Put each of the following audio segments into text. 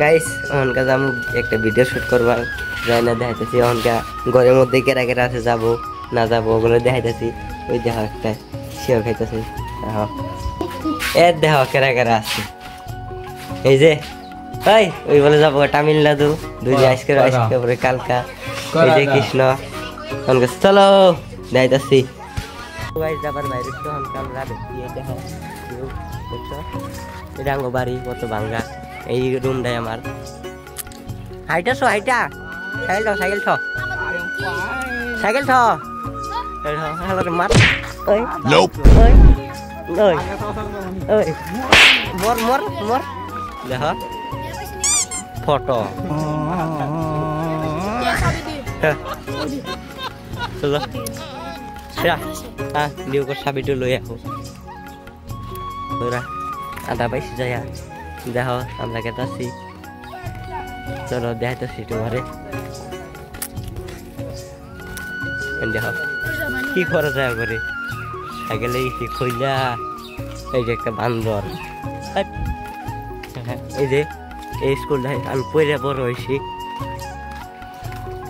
guys অনকা যাম একটা video shoot করবার যাই না দেখাইতেছি অনকা ঘরের মধ্যে কেরা কেরা আছে যাবো না যাবো ওগুলো দেখাইতেছি ওই দেহ একটা শিওর খাইতেছি দেহ কেরা কেরা আছে এই যে ওই বলে যাবো তামিলনাড়ু দুই আজকে আজকে পরে কালকা এই যে কৃষ্ণ অনকা চলো দেখাইতেছি গাইস যাবার বাইরে তো অনকা আমরা দেখি এই দেহ দেখছো এটা আঙ্গো বাড়ি কত ভাঙ্গা এই রুমটাই আমার হাইটা শো হাইটা সাইকেল ঠ সাইকেল ঠ হ্যালো মার ওই ওই ওই ওই মর মর মর দেখ ফটো চলো হ্যাঁ লিও কর সাবিটো লই আহো তোরা আদা পাইছি যায় দেখো আমরা কেতাছি চলো দেখাইতেছি তোমারে দেখো কি করা যায় করে সাইকেলে গেছি খইলা এই যে একটা বান্দর এই যে এই স্কুলটায় আমি পড়ে বড় হয়েছি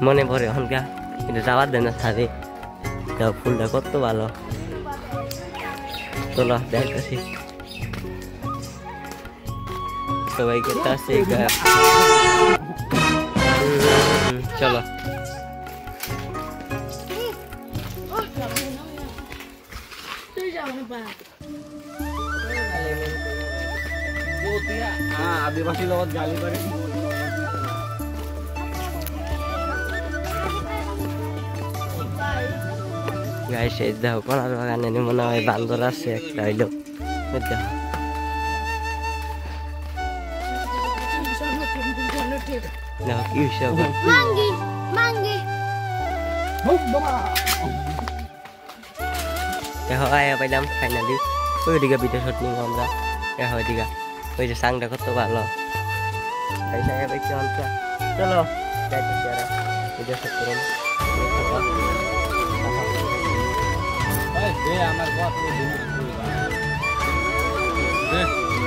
মনে পড়ে এখনকা কিন্তু যাওয়ার দেয় না সাথে ফুলটা কত ভালো চলো দেখাইতেছি সবাইকে চলো আদিবাসী লগত গালি পারে গাইস এই দেখো কোনার বাগানে মনে হয় বান্দর আছে একটা হইলো দেখো কি হিসাব দেখো আয়া পাইলাম ফাইনালি ওইদিকে ভিডিও শট নিব আমরা দেখো ওইদিকে ওই যে সাংটা কত ভালো চলো যাইতেছি আর ভিডিও শট করুন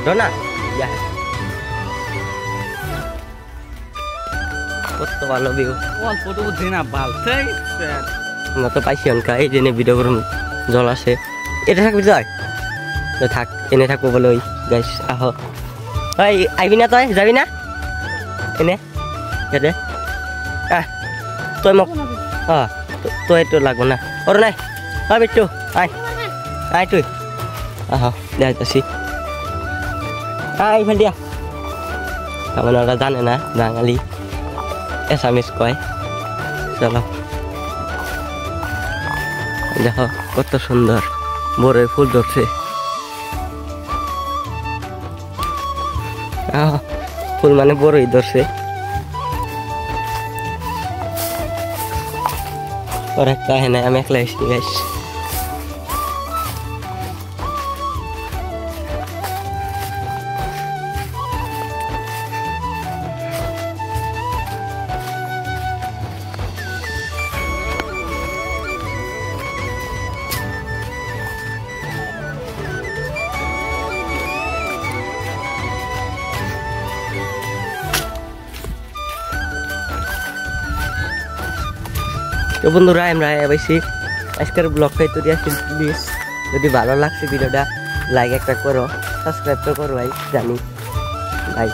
ডোনা কত ভালো ভিউ ফটো উঠে না ভাল আমরা তো পাইছি অনকা এই যে ভিডিও করুন জল আছে এটা থাকবি যায় থাক এনে থাকবো বলে ওই গাইস আহো ওই আইবি না তুই যাবি না এনে কেটে তুই মোক তুই তো লাগবো না ওর নাই বিট্টু আয় আয় তুই আহ দেখাইতেছি আয় ফেল দিয়া আমার ওরা জানে না বাঙালি এসামিস কয় চলো দেখো কত সুন্দর বড় ফুল ধরছে ফুল মানে বড়ই ধরছে ওর একটা হ্যাঁ আমি একলা এসছি গাইস তো বন্ধুরা আমরা বেশি আজকের ব্লগটা তো দিয়েছি প্লিজ যদি ভালো লাগছে ভিডিওটা লাইক একটা করো সাবস্ক্রাইব তো করো ভাই জানি ভাই